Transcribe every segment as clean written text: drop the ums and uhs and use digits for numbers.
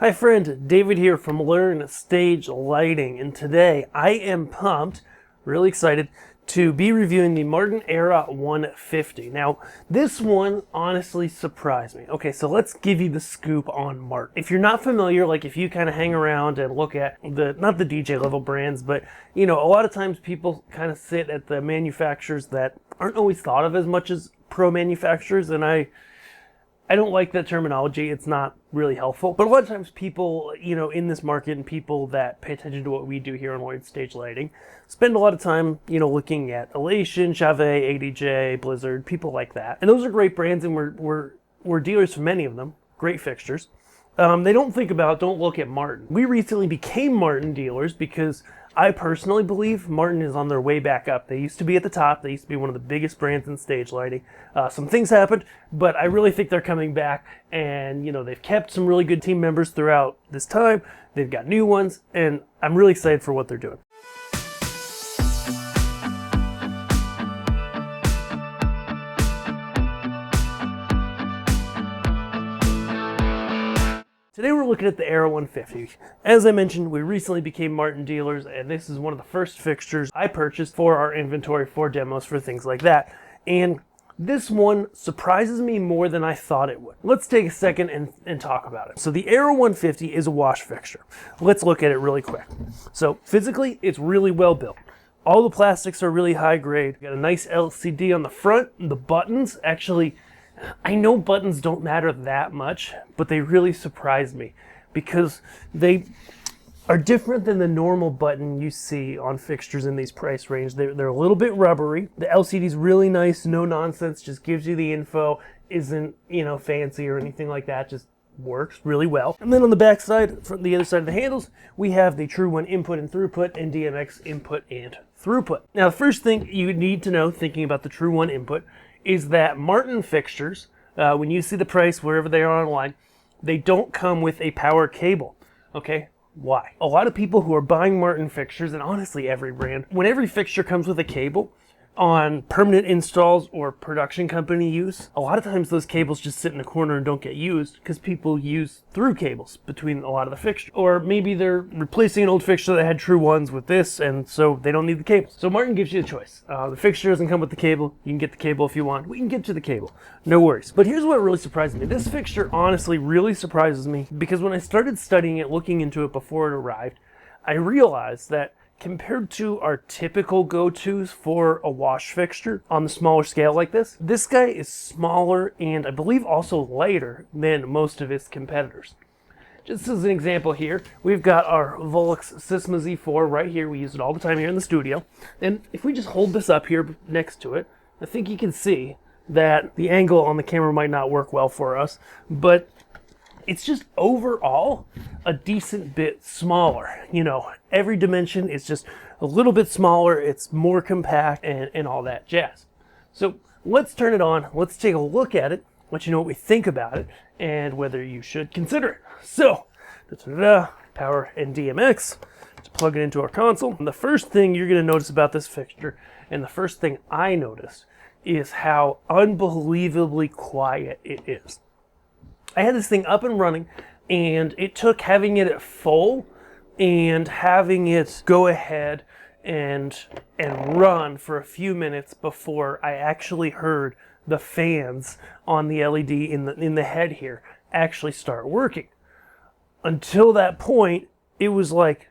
Hi friend, David here from Learn Stage Lighting, and today I am pumped, really excited, to be reviewing the Martin Era 150. Now, this one honestly surprised me. Okay, so let's give you the scoop on Martin. If you're not familiar, like if you kind of hang around and look at not the DJ level brands, but you know, a lot of times people kind of sit at the manufacturers that aren't always thought of as much as pro manufacturers, and I don't like that terminology. It's not really helpful. But a lot of times people, you know, in this market and people that pay attention to what we do here on Learn Stage Lighting spend a lot of time, you know, looking at Elation, Chauvet, ADJ, Blizzard, people like that. And those are great brands, and we're dealers for many of them. Great fixtures. They don't look at Martin. We recently became Martin dealers because I personally believe Martin is on their way back up. They used to be at the top. They used to be one of the biggest brands in stage lighting. Some things happened, but I really think they're coming back, and you know, they've kept some really good team members throughout this time. They've got new ones, and I'm really excited for what they're doing. Today we're looking at the Era 150. As I mentioned, we recently became Martin dealers, and this is one of the first fixtures I purchased for our inventory, for demos, for things like that. And this one surprises me more than I thought it would. Let's take a second and talk about it. So the Era 150 is a wash fixture. Let's look at it really quick. So physically, it's really well built. All the plastics are really high grade. Got a nice LCD on the front. The buttons actually, I know buttons don't matter that much, but they really surprised me because they are different than the normal button you see on fixtures in these price range. They're a little bit rubbery. The LCD is really nice, no nonsense, just gives you the info, isn't, you know, fancy or anything like that, just works really well. And then on the back side, from the other side of the handles, we have the True 1 input and throughput and DMX input and throughput. Now, the first thing you need to know thinking about the True 1 input is that Martin fixtures, when you see the price wherever they are online, they don't come with a power cable. Okay, why? A lot of people who are buying Martin fixtures, and honestly every brand, when every fixture comes with a cable on permanent installs or production company use, a lot of times those cables just sit in a corner and don't get used because people use through cables between a lot of the fixtures. Or maybe they're replacing an old fixture that had True 1s with this, and so they don't need the cable. So Martin gives you a choice. The fixture doesn't come with the cable. You can get the cable if you want. We can get you the cable. No worries. But here's what really surprised me. This fixture honestly really surprises me because when I started studying it, looking into it before it arrived, I realized that compared to our typical go-tos for a wash fixture on the smaller scale like this guy is smaller and I believe also lighter than most of its competitors. Just as an example here, we've got our Volux Sysma Z4 right here. We use it all the time here in the studio. And if we just hold this up here next to it, I think you can see that the angle on the camera might not work well for us, but it's just overall a decent bit smaller. You know, every dimension is just a little bit smaller, it's more compact, and all that jazz. So let's turn it on, let's take a look at it, let you know what we think about it, and whether you should consider it. So, power and DMX, let's plug it into our console. And the first thing you're going to notice about this fixture, and the first thing I noticed, is how unbelievably quiet it is. I had this thing up and running, and it took having it at full and having it go ahead and run for a few minutes before I actually heard the fans on the LED in the head here actually start working. Until that point, it was like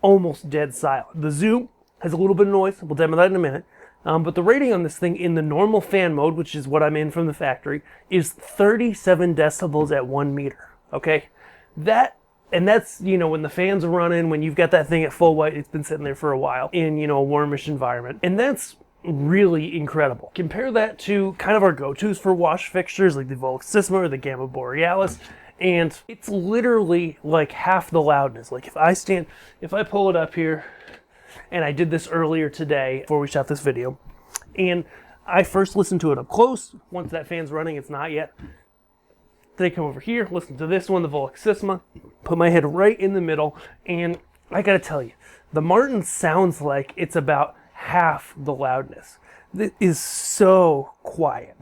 almost dead silent. The zoom has a little bit of noise. We'll demo that in a minute. But the rating on this thing in the normal fan mode, which is what I'm in from the factory, is 37 decibels at 1 meter. Okay? That's, you know, when the fans are running, when you've got that thing at full white, it's been sitting there for a while in, you know, a warmish environment. And that's really incredible. Compare that to kind of our go-tos for wash fixtures like the Volux Sysma or the Gamma Borealis, and it's literally like half the loudness. Like if I pull it up here, and I did this earlier today before we shot this video, and I first listened to it up close. Once that fan's running, it's not yet. Then I come over here, listen to this one, the Volux Sysma, put my head right in the middle, and I gotta tell you, the Martin sounds like it's about half the loudness. It is so quiet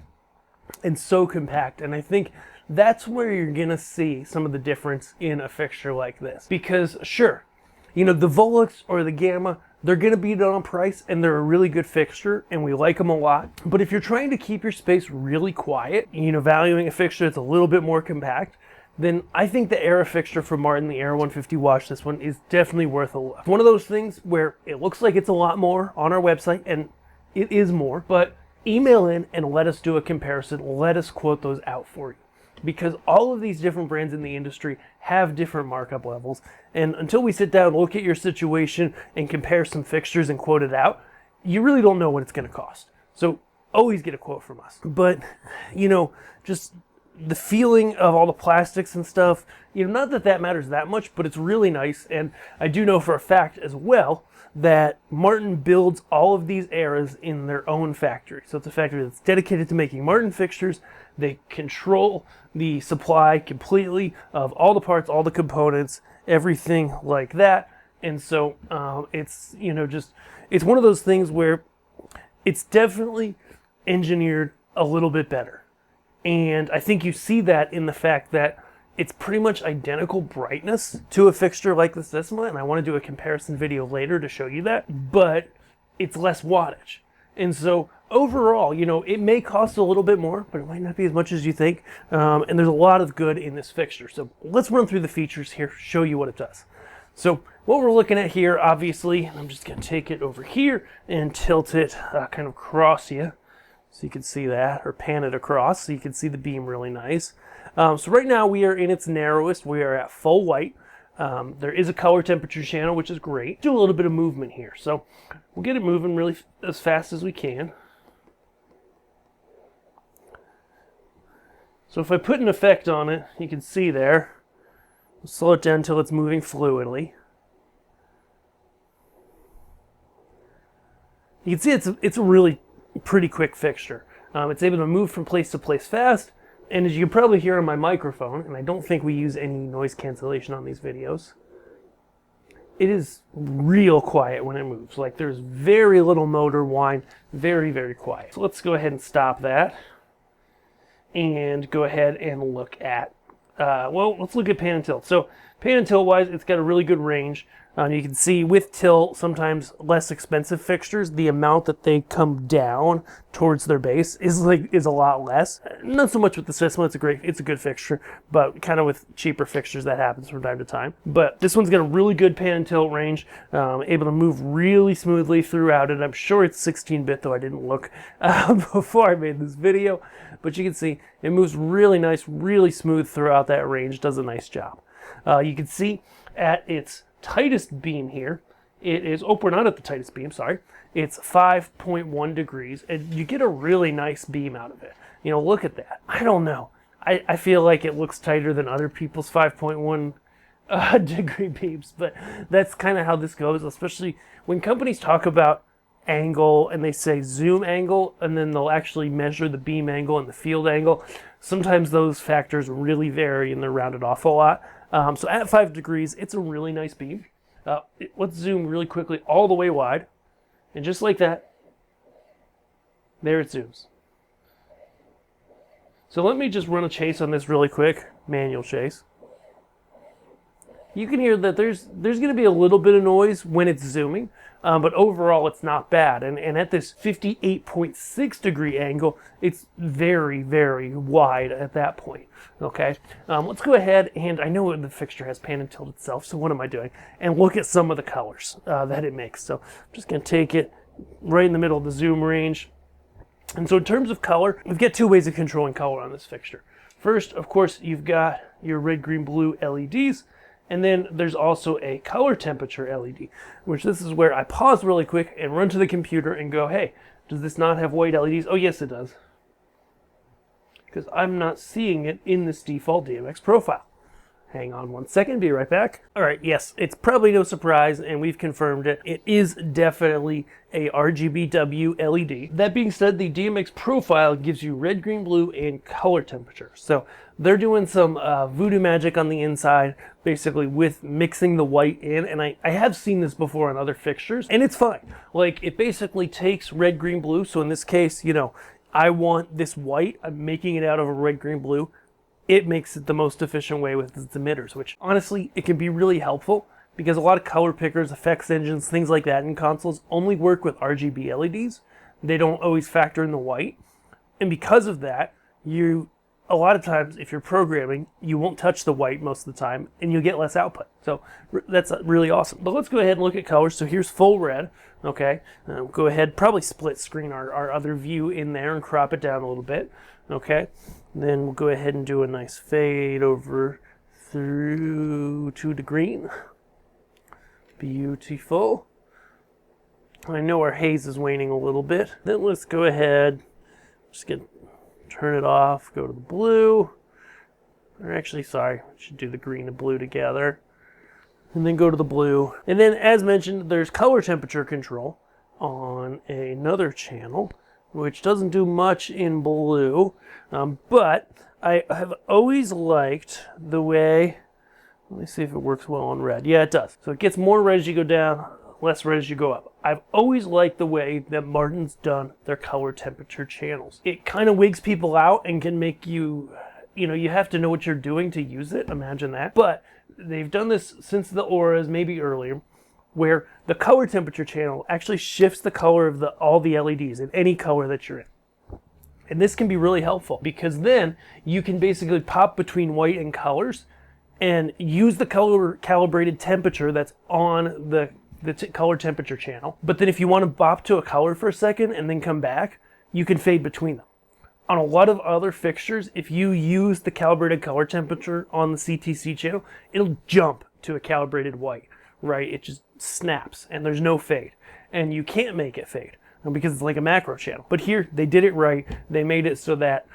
and so compact, and I think that's where you're gonna see some of the difference in a fixture like this. Because sure, you know, the Volux or the Gamma, they're gonna beat it on price and they're a really good fixture and we like them a lot. But if you're trying to keep your space really quiet, you know, valuing a fixture that's a little bit more compact, then I think the Era fixture from Martin, the Era 150 watch, this one is definitely worth a look. It's one of those things where it looks like it's a lot more on our website, and it is more, but email in and let us do a comparison. Let us quote those out for you. Because all of these different brands in the industry have different markup levels. And until we sit down, look at your situation and compare some fixtures and quote it out, you really don't know what it's going to cost. So always get a quote from us. But, you know, just the feeling of all the plastics and stuff, you know, not that that matters that much, but it's really nice. And I do know for a fact as well that Martin builds all of these Eras in their own factory. So it's a factory that's dedicated to making Martin fixtures. They control the supply completely of all the parts, all the components, everything like that. And so it's, you know, just, it's one of those things where it's definitely engineered a little bit better. And I think you see that in the fact that it's pretty much identical brightness to a fixture like this Decima, and I want to do a comparison video later to show you that, but it's less wattage. And so overall, you know, it may cost a little bit more, but it might not be as much as you think. And there's a lot of good in this fixture. So let's run through the features here, show you what it does. So what we're looking at here, obviously, I'm just going to take it over here and tilt it kind of across you, so you can see that, or pan it across so you can see the beam really nice. So right now we are in its narrowest. We are at full white. There is a color temperature channel, which is great. Do a little bit of movement here. So we'll get it moving really as fast as we can. So if I put an effect on it, you can see there. We'll slow it down until it's moving fluidly. You can see it's a really pretty quick fixture. It's able to move from place to place fast, and as you can probably hear on my microphone, and I don't think we use any noise cancellation on these videos, it is real quiet when it moves. Like, there's very little motor whine, very, very quiet. So let's go ahead and stop that and go ahead and look at, well, let's look at pan and tilt. So pan and tilt wise, it's got a really good range. You can see with tilt, sometimes less expensive fixtures, the amount that they come down towards their base is a lot less. Not so much with the Decima, it's a good fixture, but kind of with cheaper fixtures that happens from time to time. But this one's got a really good pan and tilt range, able to move really smoothly throughout it. I'm sure it's 16-bit, though I didn't look before I made this video, but you can see it moves really nice, really smooth throughout that range, does a nice job. You can see at its tightest beam here, it is, oh, we're not at the tightest beam, sorry. It's 5.1 degrees, and you get a really nice beam out of it. You know, look at that. I don't know. I feel like it looks tighter than other people's 5.1 degree beams, but that's kind of how this goes, especially when companies talk about angle and they say zoom angle, and then they'll actually measure the beam angle and the field angle. Sometimes those factors really vary and they're rounded off a lot. So at 5 degrees, it's a really nice beam. Let's zoom really quickly all the way wide. And just like that, there it zooms. So let me just run a chase on this really quick, manual chase. You can hear that there's going to be a little bit of noise when it's zooming, but overall it's not bad. And at this 58.6 degree angle, it's very, very wide at that point. Okay, let's go ahead, and I know the fixture has pan and tilt itself, so what am I doing? And look at some of the colors that it makes. So I'm just going to take it right in the middle of the zoom range. And so in terms of color, we've got two ways of controlling color on this fixture. First, of course, you've got your red, green, blue LEDs, and then there's also a color temperature LED, which this is where I pause really quick and run to the computer and go, hey, does this not have white LEDs? Oh, yes, it does. Because I'm not seeing it in this default DMX profile. Hang on one second, be right back. All right, yes, it's probably no surprise, and we've confirmed it. It is definitely a RGBW LED. That being said, the DMX profile gives you red, green, blue, and color temperature. So they're doing some voodoo magic on the inside, basically with mixing the white in, and I have seen this before on other fixtures, and it's fine. Like, it basically takes red, green, blue, so in this case, you know, I want this white, I'm making it out of a red, green, blue. it makes it the most efficient way with its emitters, which honestly, it can be really helpful because a lot of color pickers, effects engines, things like that in consoles only work with RGB LEDs. They don't always factor in the white. And because of that, a lot of times, if you're programming, you won't touch the white most of the time, and you'll get less output. So that's really awesome. But let's go ahead and look at colors. So here's full red, okay? Go ahead, probably split screen our other view in there and crop it down a little bit, okay? And then we'll go ahead and do a nice fade over through to the green. Beautiful. I know our haze is waning a little bit. Then let's go ahead, turn it off, go to the blue. Or actually, sorry, I should do the green and blue together. And then go to the blue. And then, as mentioned, there's color temperature control on another channel, which doesn't do much in blue. But I have always liked the way, let me see if it works well on red. Yeah, it does. So it gets more red as you go down, less red as you go up. I've always liked the way that Martin's done their color temperature channels. It kind of wigs people out and can make you have to know what you're doing to use it. Imagine that. But they've done this since the Auras, maybe earlier, where the color temperature channel actually shifts the color of all the LEDs in any color that you're in. And this can be really helpful because then you can basically pop between white and colors and use the color calibrated temperature that's on the color temperature channel. But then if you want to bop to a color for a second and then come back, you can fade between them. On a lot of other fixtures, if you use the calibrated color temperature on the CTC channel, it'll jump to a calibrated white, right? It just snaps and there's no fade. And you can't make it fade because it's like a macro channel. But here, they did it right. They made it so that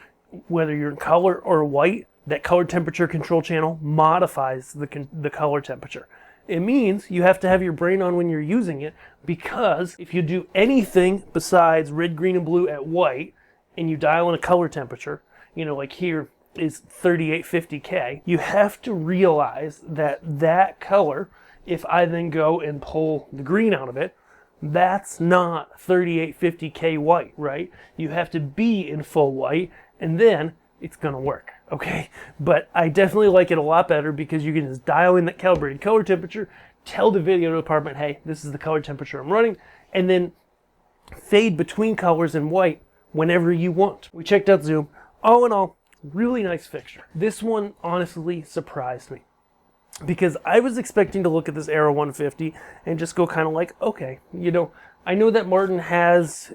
whether you're in color or white, that color temperature control channel modifies the color temperature. It means you have to have your brain on when you're using it, because if you do anything besides red, green, and blue at white, and you dial in a color temperature, like here is 3850K, you have to realize that color, if I then go and pull the green out of it, that's not 3850K white, right? You have to be in full white, and then it's gonna work, okay? But I definitely like it a lot better because you can just dial in that calibrated color temperature, tell the video department, hey, this is the color temperature I'm running, and then fade between colors in white whenever you want. We checked out Zoom. All in all, really nice fixture. This one honestly surprised me because I was expecting to look at this Aero 150 and just go kind of like, okay, I know that Martin has,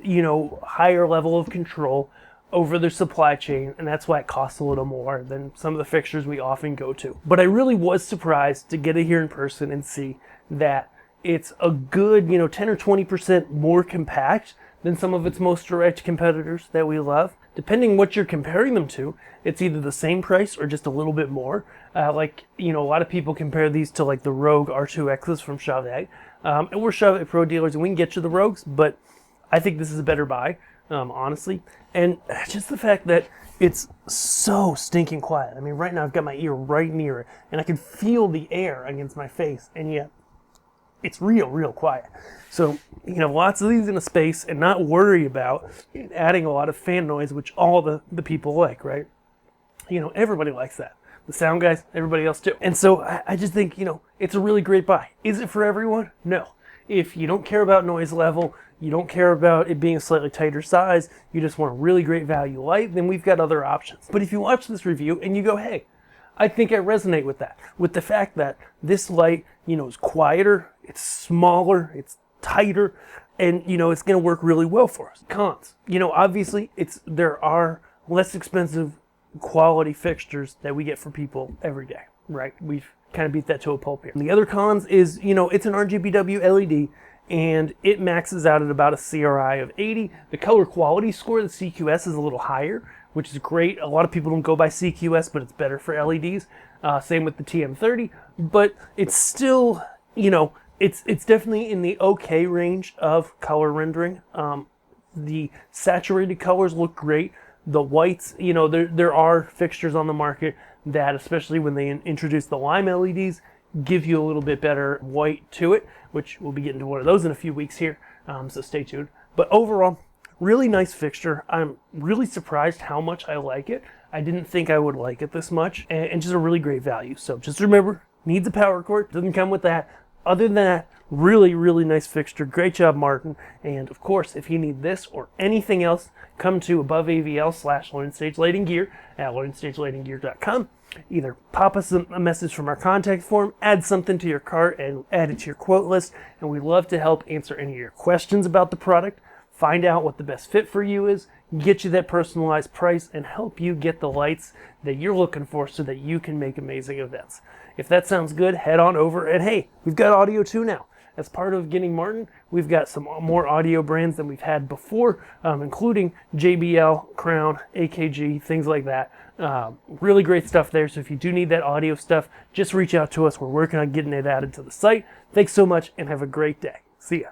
higher level of control over their supply chain, and that's why it costs a little more than some of the fixtures we often go to. But I really was surprised to get it here in person and see that it's a good, 10 or 20% more compact than some of its most direct competitors that we love. Depending what you're comparing them to, it's either the same price or just a little bit more. A lot of people compare these to like the Rogue R2Xs from Chauvet. And we're Chauvet Pro dealers and we can get you the Rogues, but I think this is a better buy, honestly. And just the fact that it's so stinking quiet. I mean, right now I've got my ear right near it and I can feel the air against my face, and yet it's real quiet. So, lots of these in a space and not worry about adding a lot of fan noise, which all the people like, right? Everybody likes that. The sound guys, everybody else too. And so I just think, it's a really great buy. Is it for everyone? No. If you don't care about noise level, you don't care about it being a slightly tighter size, you just want a really great value light, then we've got other options. But if you watch this review and you go, hey, I think I resonate with that, with the fact that this light, is quieter, it's smaller, it's tighter, and, it's going to work really well for us. Cons, obviously, there are less expensive quality fixtures that we get for people every day, right? We've kind of beat that to a pulp here. And the other cons is, it's an RGBW LED, and it maxes out at about a CRI of 80. The color quality score, the CQS, is a little higher, which is great. A lot of people don't go by CQS, but it's better for LEDs. Same with the TM30, but it's still, it's definitely in the okay range of color rendering. The saturated colors look great. The whites, there are fixtures on the market that, especially when they introduce the lime LEDs, give you a little bit better white to it, which we'll be getting to one of those in a few weeks here, so stay tuned. But overall, really nice fixture. I'm really surprised how much I like it. I didn't think I would like it this much, and just a really great value. So just remember, needs a power cord, doesn't come with that. Other than that, really, really nice fixture. Great job, Martin. And of course, if you need this or anything else, come to ABOVE/AVL/LearnStageLightingGear at LearnStageLightingGear.com. Either pop us a message from our contact form, add something to your cart, and add it to your quote list. And we'd love to help answer any of your questions about the product, find out what the best fit for you is, get you that personalized price, and help you get the lights that you're looking for so that you can make amazing events. If that sounds good, head on over. And hey, we've got audio too now. As part of getting Martin, we've got some more audio brands than we've had before, including JBL, Crown, AKG, things like that. Really great stuff there. So if you do need that audio stuff, just reach out to us. We're working on getting it added to the site. Thanks so much and have a great day. See ya.